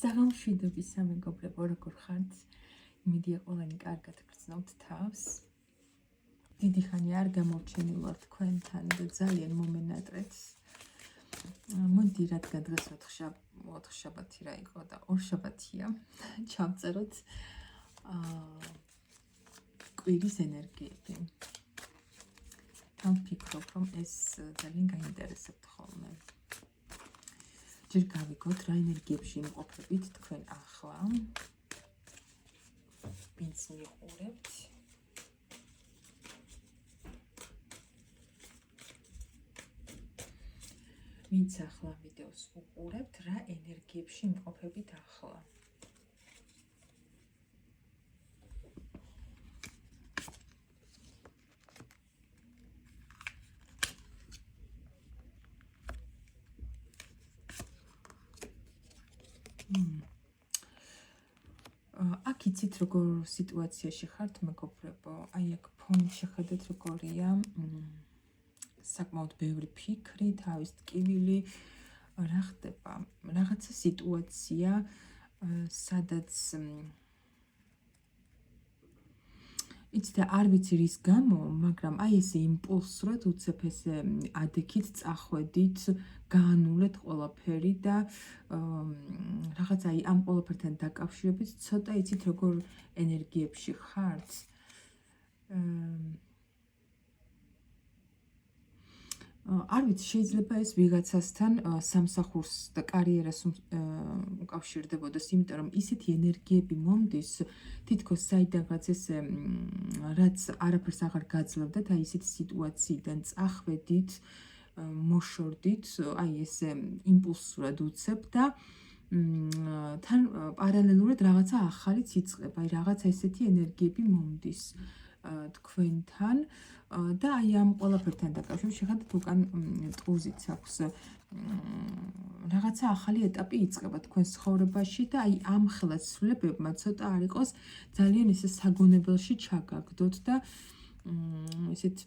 საღამშვიდობისა მეგობრებო, როგორ ხართ? იმედია ყველანი კარგად გრძნობთ თავს. დიდი ხანი არ გამორჩენილვარ თქვენთან და ძალიან მომენატრეთ. მოდი, რადგან დღეს ოთხშაბათი რა იყო და ორშაბათია, ჩავწეროთ კვირის ენერგიები. თან ვფიქრობ, რომ ეს ძალიან გაინტერესებთ ხოლმე. ჯერ გავიგოთ რა ენერგიებში იმყოფებით თქვენ ახლა. ვინც მიყურებთ. ვინც ახლა ვიდეოს უყურებთ, რა ენერგიებში იმყოფებით ახლა. აქ იცით როგორ სიტუაციაში ხართ მეგობრებო, აი აქ ფონი შეხედეთ როგორია, საკმაოდ ბევრი ფიქრი, თავის ტკივილი, რა ხდება, რაღაცა სიტუაცია, სადაც იცით არ ვიცი რის გამო, მაგრამ აი ეს იმპულსურად უცებ ესე ადექით წახვედით, გაანულეთ ყველაფერი და რაღაცა აი ამ ყველაფერთან დაკავშირებით ცოტა იცით როგორ ენერგიებში ხართ. არ ვიცი, შეიძლება ეს ვიღაცასთან სამსახურს და კარიერას უკავშირდებოდეს, იმიტომ რომ ისეთი ენერგიები მომდის, თითქოს საიდანაც ესე რაც არაფერს აღარ გაძლევდათ, აი ესეთი სიტუაციიდან წახვედით, მოშორდით, აი ესე იმპულსურად უცებ და თან პარალელურად რაღაცა ახალიც იწყება, აი რაღაცა ესეთი ენერგიები მომდის თქვენთან და აი ამ ყველაფერთან დაკავშირებით შეხედეთ უკან ტყუზიც აქვს რაღაცა ახალი ეტაპი იწყება თქვენს ცხოვრებაში და აი ამ ხელისუფლებებმა ცოტა არ იყოს ძალიან ესე საგონებელში ჩაგაგდოთ და ესეთ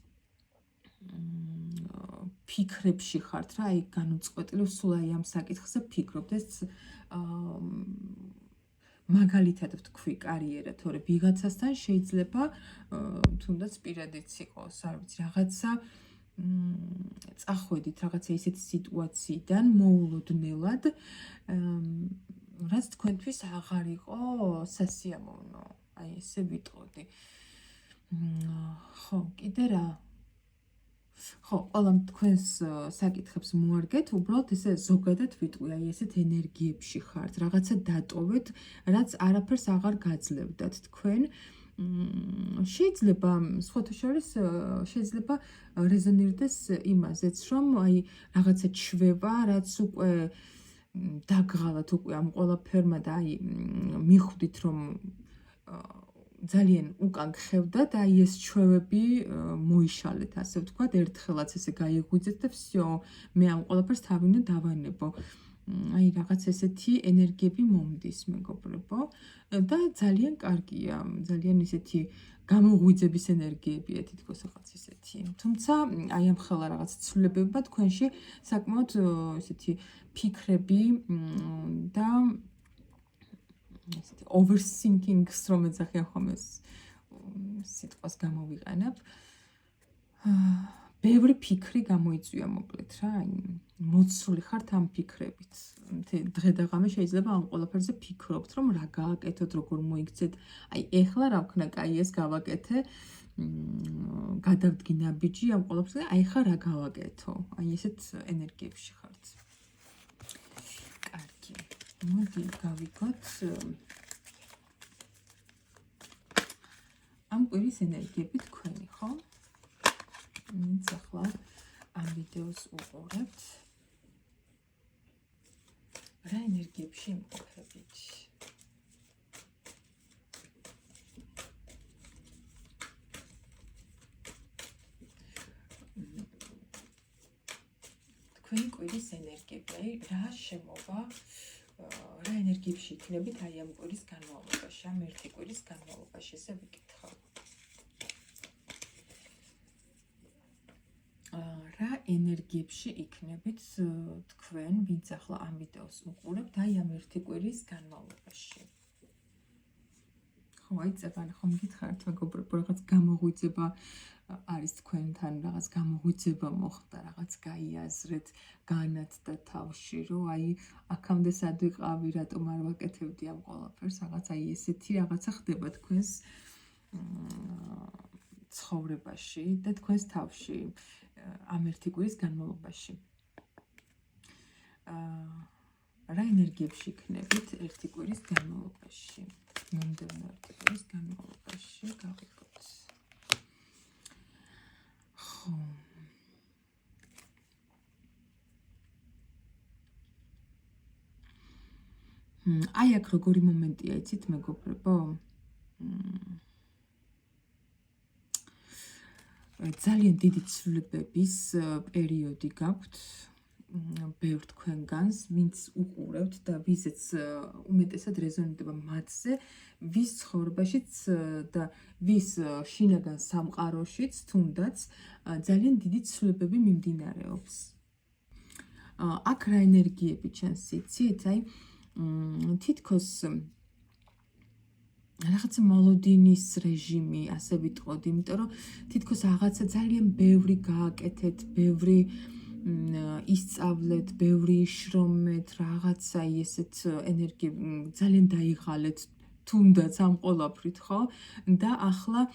ფიქრებში ხართ რა, აი განუწყვეტლივ სულ აი ამ საკითხზე ფიქრობთ, ეს მაგალითად ვთქვი კარიერა, თორე ვიღაცასთან შეიძლება თუნდაც პირადიც იყოს, არ ვიცი, რაღაცა წახვედით რაღაცა ისეთი სიტუაციიდან მოულოდნელად, რაც თქვენთვის აღარ იყო სასიამოვნო, აი ესე ვიტყოდი. ხო, კიდე რა? ხო, ყველა თქვენს საკითხებს მოარგეთ, უბრალოდ ესე ზოგადად ვიტყვი, აი ესეთ ენერგიებში ხართ, რაღაცა დატოვეთ, რაც არაფერს აღარ გაძლევდათ თქვენ. შეიძლება სხვათა შორის შეიძლება რეზონირდეს იმაზეც, რომ აი რაღაცა ჩვევა, რაც უკვე დაგღალათ უკვე ამ ყველაფერმა და აი მიხვდით, რომ ძალიან უკან გხევდათ, აი ეს ჩვევები მოიშალეთ, ასე ვთქვათ, ერთხელაც ესე გაიღვიძეთ და всё, მე ამ ყველაფერს თავი უნდა დავანებო. აი რაღაც ესეთი ენერგიები მომდის, მეგობრებო, და ძალიან კარგია, ძალიან ისეთი გამოღვიძების ენერგიებია თითქოს რაღაც ისეთი. თუმცა აი ამ ხელა რაღაც ცვლილებებმა თქვენში საკმაოდ ესეთი ფიქრები და ესეთი overthinking-ს რომ ეძახიან ხოლმე სიტყვას გამოვიყენებ. ბევრი ფიქრი გამოიწვია მოკლედ რა, მოცული ხართ ამ ფიქრებით. დღე და ღამე შეიძლება ამ ყველაფერზე ფიქრობთ, რომ რა გააკეთოთ, როგორ მოიქცეთ. აი ეხლა რა ვქნა, კაი ეს გავაკეთე, გადავდგი ნაბიჯი ამ ყველაფერზე, აი ხა რა გავაკეთო. აი ესეთ ენერგიებში ხართ. კარგი. მოდი გავიგოთ ამ კვირის ენერგიები თქვენი, ხო? ვინც ახლა ამ ვიდეოს უყურებთ, რა ენერგიებში იმყოფებით? თქვენი კვირის ენერგიები, აი რა შემოვა, რა ენერგიებში იქნებით აი ამ კვირის განმავლობაში, ამ ერთი კვირის განმავლობაში, ესე ვიკითხავ. რა ენერგიებში იქნებით თქვენ, ვინც ახლა ამ ვიდეოს უყურებთ, აი ამ ერთი კვირის განმავლობაში. ხო, აი წეგან ხომ გითხარით, მეგობრებო, რაღაც გამოღვიძება არის თქვენთან, რაღაც გამოღვიძება მოხდა, რაღაც გაიაზრეთ, განათდა თავში, რომ აი აქამდე სად ვიყავი, რატომ არ ვაკეთებდი ამ ყველაფერს, რაღაც აი ესეთი რაღაცა ხდება თქვენს ცხოვრებაში და თქვენს თავში ამ ერთი კვირის განმავლობაში. რა ენერგიებში იქნებით ერთი კვირის განმავლობაში? მომდევნო ერთი კვირის განმავლობაში გავიგოთ. ხო. აი აქ როგორი მომენტია, იცით, მეგობრებო? ძალიან დიდი ცვლილებების პერიოდი გაქვთ ბევრ თქვენგანს, ვინც უყურებთ და ვიზეც უმეტესად რეზონირდება მათზე, ვის ცხოვრებაშიც და ვის შინაგან სამყაროშიც თუნდაც ძალიან დიდი ცვლილებები მიმდინარეობს. აქ რა ენერგიები ჩანს, იცით? აი თითქოს რაღაცა მოლოდინის რეჟიმი, ასე ვიტყოდი, იმიტომ რომ თითქოს რაღაცა ძალიან ბევრი გააკეთეთ, ბევრი ისწავლეთ, ბევრი შრომეთ, რაღაცა ესეთ ენერგიები ძალიან დაიღალეთ, თუნდაც ამ ყველაფრით, ხო? და ახლა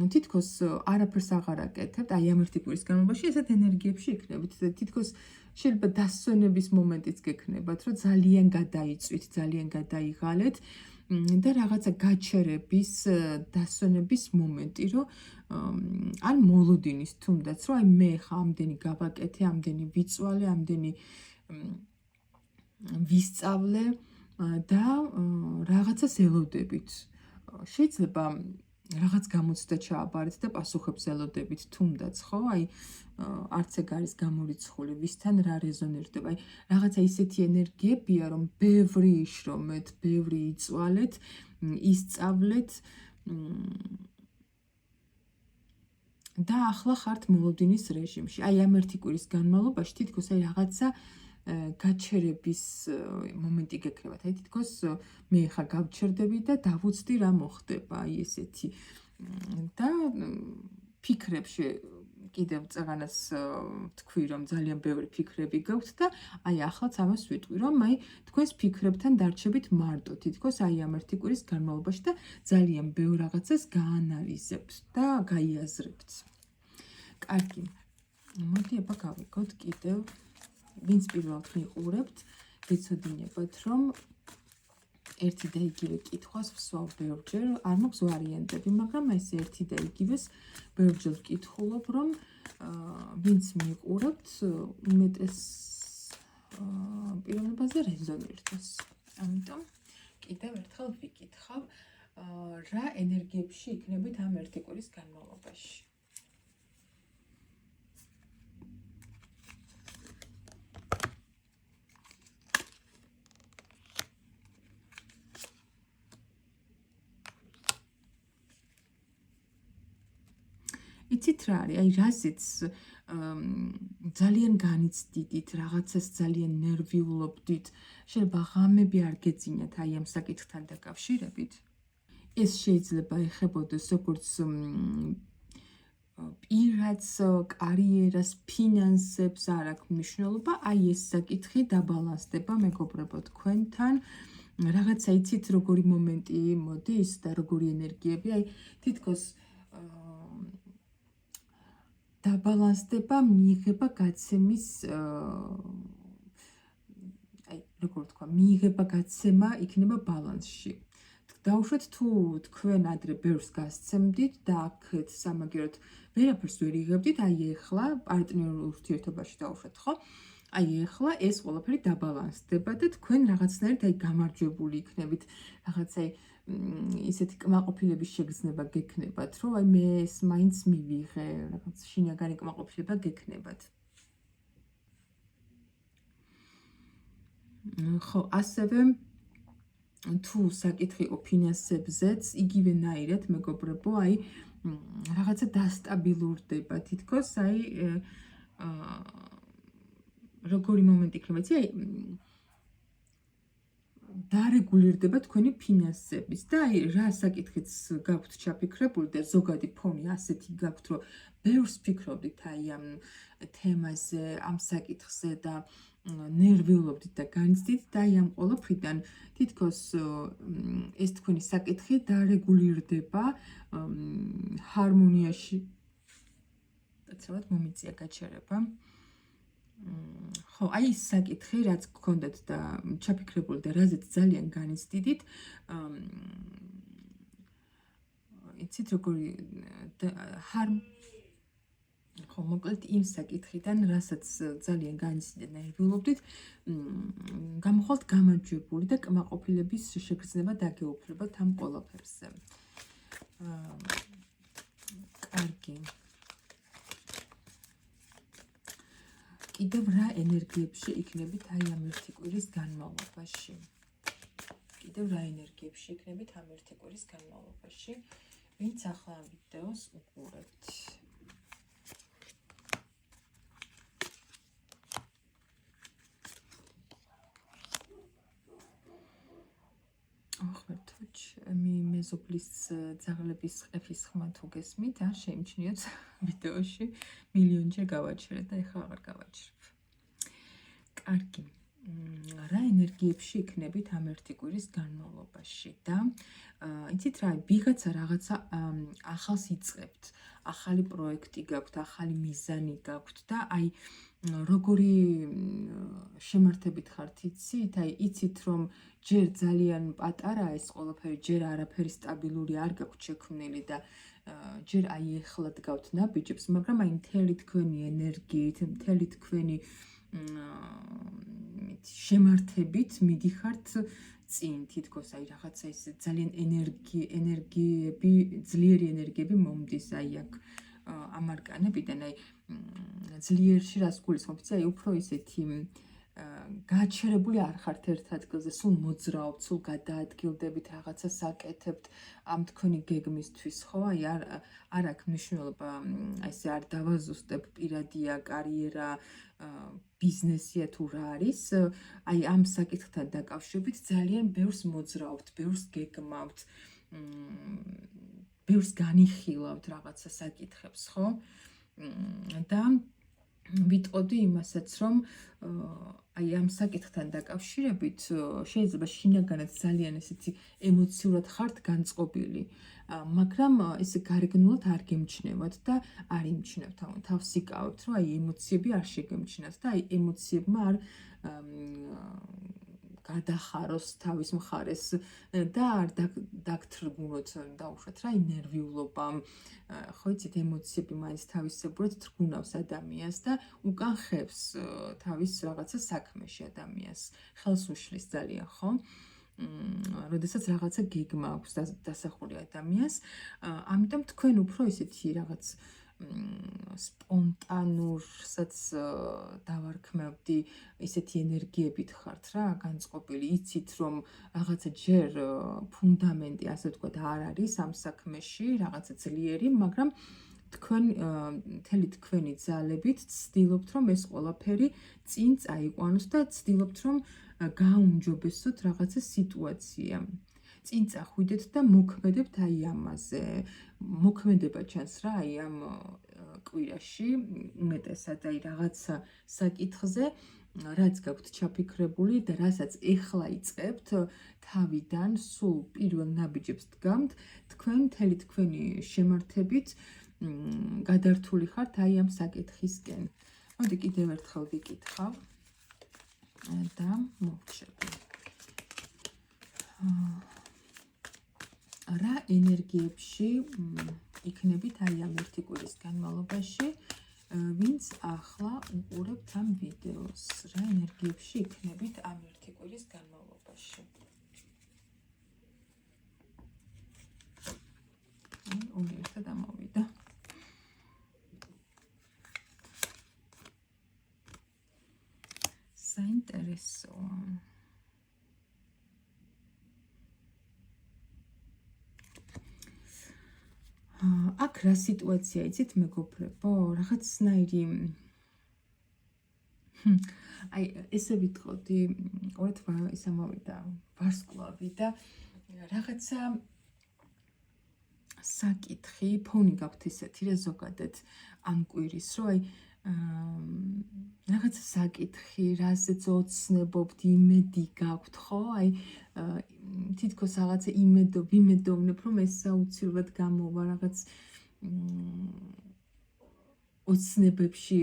თითქოს არაფერს აღარ აკეთებთ, აი ამ ერთი კვირის განმავლობაში ესეთ ენერგიებში იქნებით. თითქოს შეიძლება დასვენების მომენტიც გექნებათ, რომ ძალიან გადაიწვით, ძალიან გადაიღალეთ და რაღაცა გაჩერების, დასვენების მომენტი, რომ ან მოლოდინის თუნდაც, რომ აი მე ხა ამდენი გავაკეთე, ამდენი ვიწვალე, ამდენი ვისწავლე და რაღაცას ელოდებით. შეიძლება რაღაც გამოცდა ჩააბარეთ და პასუხებს ელოდებით თუნდაც, ხო? აი არც ეგ არის გამორიცხული, ვისთან რა რეზონირდება. აი რაღაცა ისეთი ენერგიებია, რომ ბევრი იშრომეთ, ბევრი იწვალეთ, ისწავლეთ და ახლა ხართ მოლოდინის რეჟიმში. აი ამ ერთი კვირის განმავლობაში თითქოს აი რაღაცა გაჩერების მომენტი გექნებათ. აი თითქოს მე ხა გავჩერდები და დავუცდი რა მოხდება, აი ესეთი. და ფიქრებში კიდევ წაღანაც თქვი, რომ ძალიან ბევრი ფიქრები გაქვთ და აი ახლაც ამას ვიტყვი, რომ აი თქვენს ფიქრებთან დარჩებით მარტო, თითქოს აი ამ ერთი კვირის განმავლობაში და ძალიან ბევრ რაღაცას გაანალიზებთ და გაიაზრებთ. კარგი. მოდი აბა გავიგოთ კიდევ ვინც პირველად მიყურებთ, გეცოდინებათ, რომ ერთი და იგივე კითხვას ვსვავ ბევრჯერ, არ მაქვს ვარიანტები, მაგრამ ეს ერთი და იგივეს ბევრჯერ ვკითხულობ, რომ ვინც მიყურებთ, უმეტეს პიროვნებაზე რეზონირდეს. ამიტომ კიდევ ერთხელ ვიკითხავ, რა ენერგიებში იქნებით ამ ერთი კვირის განმავლობაში. იცით რა არის, აი რაზეც ძალიან განიცდიდით, რაღაცას ძალიან ნერვიულობდით, შეიძლება ღამები არ გეძინათ აი ამ საკითხთან დაკავშირებით. ეს შეიძლება ეხებოდეს როგორც პირადს, კარიერას, ფინანსებს, არ აქვს მნიშვნელობა, აი ეს საკითხი დაბალანსდება მეგობრებო თქვენთან. რაღაცა იცით როგორი მომენტი მოდის და როგორი ენერგიები, აი თითქოს დაბალანსდება მიიღება გაცემის აი როგორ ვთქვა, მიიღება გაცემა იქნება ბალანსში. დაუშვათ თუ თქვენ ადრე ბევრს გასცემდით და აქეთ სამაგიეროდ ვერაფერს ვერ იღებდით, აი ეხლა პარტნიორულ ურთიერთობაში დაუშვათ, ხო? აი ეხლა ეს ყველაფერი დაბალანსდება და თქვენ რაღაცნაირად აი გამარჯვებული იქნებით, რაღაც აი ისეთი კმაყოფილების შეგრძნება გექნებათ, რომ აი მე ეს მაინც მივიღე, რაღაც შინაგანი კმაყოფილება გექნებათ. ხო, ასევე თუ საკითხი ფინანსებზეც, იგივენაირად, მეგობრებო, აი რაღაცა დასტაბილურდება, თითქოს აი როგორი მომენტი იქნება, იცი, აი დარეგულირდება თქვენი ფინანსების და აი რა საკითხიც გაქვთ ჩაფიქრებული და ზოგადი ფონი ასეთი გაქვთ, რომ ბევრს ფიქრობდით აი ამ თემაზე, ამ საკითხზე და ნერვიულობდით და განიცდით და აი ამ ყველაფრიდან თითქოს ეს თქვენი საკითხი დარეგულირდება ჰარმონიაში. კაცრავად მომიწია გაჩერება. ხო, აი ის საკითხი, რაც გქონდათ და ჩაფიქრებული და რაზეც ძალიან განიცდიდით, იცით როგორი ხო, მოკლედ იმ საკითხიდან, რასაც ძალიან განიცდიდით და ნერვიულობდით, გამოხვალთ გამარჯვებული და კმაყოფილების შეგრძნება დაგეუფლებათ ამ ყველაფერზე. კარგი. კიდევ რა ენერგიებში იქნებით აი ამ ერთი კვირის განმავლობაში? კიდევ რა ენერგიებში იქნებით ამ ერთი კვირის განმავლობაში? ვინც ახლა ამ ვიდეოს უყურებთ? ახლა ჩემი მეზობლის ძაღლების ყეფის ხმა თუ გესმით, არ შეიმჩნიოთ ვიდეოში მილიონჯერ გავაჩერე და ეხლა აღარ გავაჩერებ. კარგი. რა ენერგიებში იქნებით ამ ერთი კვირის განმავლობაში და იცით რა, ვიღაცა რაღაცა ახალს იწყებთ, ახალი პროექტი გაქვთ, ახალი მიზანი გაქვთ და აი როგორი შემართებით ხართ, იცით? აი იცით რომ ჯერ ძალიან პატარაა ეს ყველაფერი, ჯერ არაფერი სტაბილური არ გაქვთ შექმნილი და ჯერ აი ეხლა დგავთ ნაბიჯებს, მაგრამ აი მთელი თქვენი ენერგიით, მთელი თქვენი შემართებით მიდიხართ წინ, თითქოს აი რაღაცა ის ძალიან ენერგიები, ძლიერი ენერგიები მომდის აი აქ ამ არკანებიდან, აი ძლიერში რას გულისხმობთ, აი უფრო ისეთი გააჩერებული არ ხართ ერთ ადგილზე, სულ მოძრაობთ, სულ გადაადგილდებით, რაღაცას აკეთებთ ამ თქვენი გეგმისთვის, ხო? აი არ აქვს მნიშვნელობა, აი ესე არ დავაზუსტებ პირადია, კარიერა, ბიზნესია თუ რა არის, აი ამ საკითხთან დაკავშირებით ძალიან ბევრს მოძრაობთ, ბევრს გეგმავთ, ბევრს განიხილავთ რაღაცა საკითხებს, ხო? და ვიტყოდი იმასაც, რომ აი ამ საკითხთან დაკავშირებით შეიძლება შინაგანად ძალიან ესეთი ემოციურად ხართ განწყობილი, მაგრამ ესე გარეგნულად არ გემჩნევათ და არ იმჩნევთ, თავს იკავებთ, რომ აი ემოციები არ შეგემჩნათ და აი ემოციებმა არ გადახაროს თავის მხარეს და არ დაგთრგუნოთ დაუშვათ რა ნერვიულობამ, ხო იცით, ემოციები მაინც თავისებურად თრგუნავს ადამიანს და უკან ხევს თავის რაღაცა საქმეში ადამიანს, ხელს უშლის ძალიან, ხო? როდესაც რაღაცა გეგმა აქვს დასახული ადამიანს, ამიტომ თქვენ უფრო ისეთი რაღაც სპონტანურსაც დავარქმევდი, ისეთი ენერგიებით ხართ რა, განწყობილი, იცით რომ რაღაცა ჯერ ფუნდამენტი, ასე ვთქვათ, არ არის ამ საქმეში, რაღაცა ძლიერი, მაგრამ თქვენ მთელი თქვენი ძალებით ცდილობთ რომ ეს ყველაფერი წინ წაიყვანოს და ცდილობთ რომ გააუმჯობესოთ რაღაცა სიტუაცია. წინ წახვიდეთ და მოქმედებთ აი ამაზე. მოქმედება ჩანს რა აი ამ კვირაში, უმეტესად აი რაღაცა საკითხზე, რაც გაქვთ ჩაფიქრებული და რასაც ეხლა იწყებთ, თავიდან სულ პირველ ნაბიჯებს დგამთ, თქვენ მთელი თქვენი შემართებით გადართული ხართ აი ამ საკითხისკენ. მოდი კიდევ ერთხელ ვიკითხავ და მოვჩერდე. რა ენერგიებში იქნებით აი ამ ერთი კვირის განმავლობაში, ვინც ახლა უყურებთ ამ ვიდეოს, რა ენერგიებში იქნებით ამ ერთი კვირის განმავლობაში? ორი ერთად ამოვიდა. საინტერესოა. აქ რა სიტუაცია იცით მეგობრებო? რაღაცნაირი აი ესე ვიტყოდი, ყურეთ ის ამოვიდა ვარსკვლავი და რაღაცა საკითხი, ფონი გაქვთ ისეთი, რა ზოგადად ამ კვირის, რომ აი რაღაცა საკითხი, რაზეც ოცნებობთ, იმედი გაქვთ, ხო? აი თითქოს რაღაცა ვიმედოვნებ, რომ ეს აუცილებლად გამოვა რაღაც ოცნებებში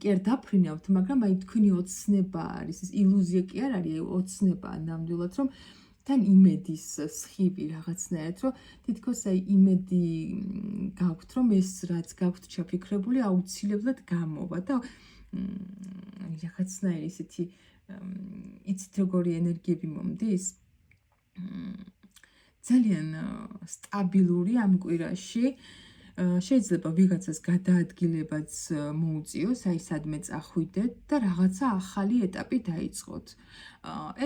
კი არ დაფრინავთ, მაგრამ აი თქვენი ოცნება არის, ეს ილუზია კი არ არის, აი ოცნებაა ნამდვილად, რომ თან იმედის სხივი რაღაცნაირად, რომ თითქოს აი იმედი გაქვთ, რომ ეს რაც გაქვთ ჩაფიქრებული, აუცილებლად გამოვა და რაღაცნაირი ისეთი იცით როგორი ენერგიები მომდის? ძალიან სტაბილური ამ კვირაში. შეიძლება ვიღაცას გადაადგილებაც მოუწიოს, აი სადმე წახვიდეთ და რაღაცა ახალი ეტაპი დაიწყოთ.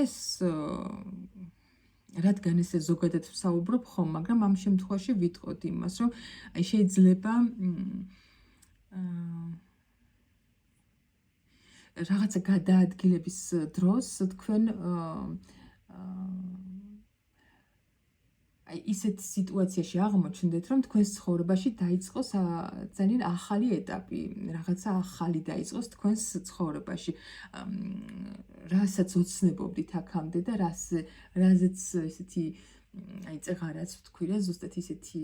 ეს რადგან ესე ზოგადად ვსაუბრობ ხომ, მაგრამ ამ შემთხვევაში ვიტყოდი იმას, რომ აი შეიძლება რაღაცა გადაადგილების დროს თქვენ აი ისეთ სიტუაციაში აღმოჩნდეთ, რომ თქვენს ცხოვრებაში დაიწყოს ძალიან ახალი ეტაპი, რაღაცა ახალი დაიწყოს თქვენს ცხოვრებაში. რასაც ოცნებობდით აქამდე და რაზეც ესეთი აი წეღარაც ვთქვი რა, ზუსტად ისეთი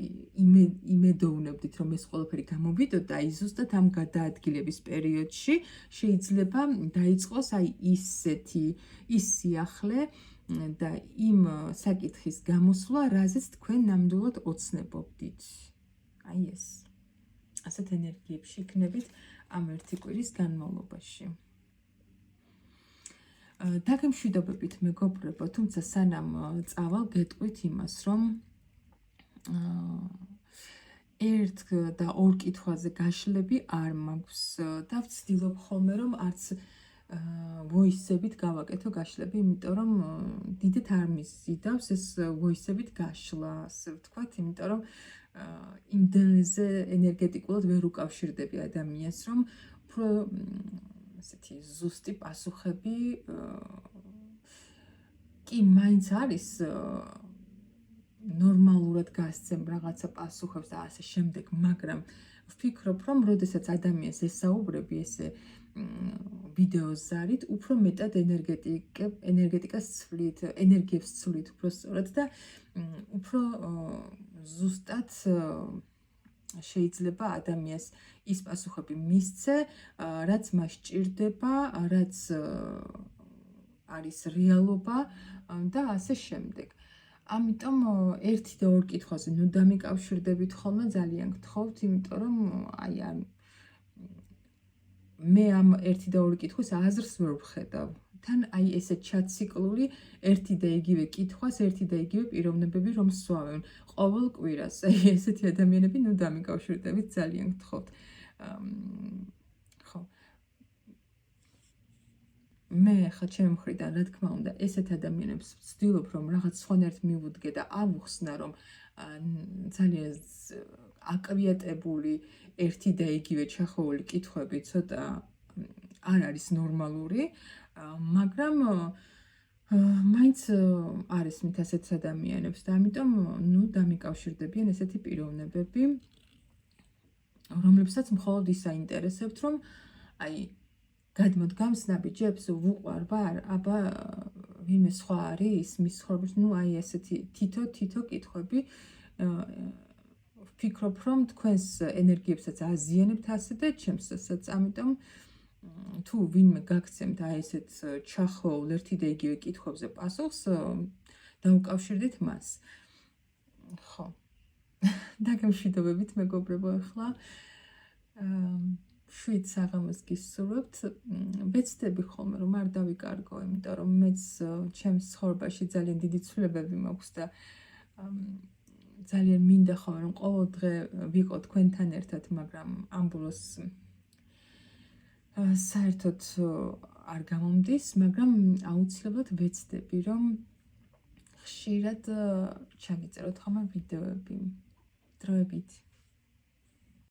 იმედოვნებდით, რომ ეს ყველაფერი გამოვიდოდა და აი ზუსტად ამ გადაადგილების პერიოდში შეიძლება დაიწყოს აი ის სიახლე და იმ საკითხის გამოსვლა, რაზეც თქვენ ნამდვილად ოცნებობდით. აი ეს. ასეთ ენერგიებში იქნებით ამ ერთი კვირის განმავლობაში. დაგემშვიდობებით მეგობრებო, თუმცა სანამ წავალ, გეტყვით იმას, რომ ერთ და ორ კითხვაზე გაშლები არ მაქვს და ვცდილობ ხოლმე, რომ არც voice-ებით გავაკეთო გაშლები, იმიტომ რომ დიდეთ არ მიზიდავს ეს voice-ებით გაშლა, ასე ვთქვათ, იმიტომ რომ იმდენზე ენერგეტიკულად ვერ უკავშირდები ადამიანს, რომ უფრო ესეთი ზუსტი პასუხები კი მაინც არის ნორმალურად გასცემ რაღაცა პასუხებს და ასე შემდეგ, მაგრამ ვფიქრობ, რომ როდესაც ადამიანს ესაუბრები ესე ვიდეოს ზარით, უფრო მეტად ენერგეტიკას ცვლით, ენერგიებს ცვლით უფრო სწორად და უფრო ზუსტად შეიძლება ადამიანს ის პასუხები მისცე, რაც მას ჭირდება, რაც არის რეალობა და ასე შემდეგ. ამიტომ ერთი და ორ კითხვაზე ნუ დამიკავშირდებით ხოლმე, ძალიან გთხოვთ, იმიტომ რომ აი მე ამ ერთი და ორი კითხვის აზრს ვერ ვხედავ. თან აი ესე ჩაციკლური ერთი და იგივე კითხვას, ერთი და იგივე პიროვნებები რომ სვავენ ყოველ კვირას. აი ესეთი ადამიანები ნუ დამიკავშირდებით, ძალიან გთხოვთ. ხო. მე ხა ჩემი მხრიდან, რა თქმა უნდა, ესეთ ადამიანებს ვცდილობ, რომ რაღაც სხვანაირად მივუდგე და ავუხსნა, რომ ძალიან აკვიატებული ერთი და იგივე ჩახოვული კითხვები ცოტა არ არის ნორმალური, მაგრამ მაინც არის მით ასეთ ადამიანებს და ამიტომ ნუ დამიკავშირდებიან ესეთი პიროვნებები, რომლებსაც მხოლოდ ის აინტერესებთ, რომ აი გადმოდგამს ნაბიჯებს ვუყვარ ვარ, აბა ვინმე სხვა არის მის ცხოვრებაში, ნუ აი ესეთი თითო კითხვები ვფიქრობ, რომ თქვენს ენერგიებსაც აზიანებთ ასე და ჩემსაც, ამიტომ თუ ვინმე გაგცემთ აი ესეთ ჩახოვულ ერთი და იგივე კითხვებზე პასუხს, დაუკავშირდით მას. ხო. დაგემშვიდობებით მეგობრებო, ახლა შვიდ საღამოს გისურვებთ. ვეცდები ხოლმე, რომ არ დავიკარგო, იმიტომ რომ მეც ჩემს ცხოვრებაში ძალიან დიდი ცვლილებები მაქვს და ძალიან მინდა ხოლმე, რომ ყოველ დღე ვიყო თქვენთან ერთად, მაგრამ ამ ბოლოს საერთოდ არ გამომდის, მაგრამ აუცილებლად ვეცდები, რომ ხშირად ჩაგიწეროთ ხოლმე ვიდეოები. დროებით.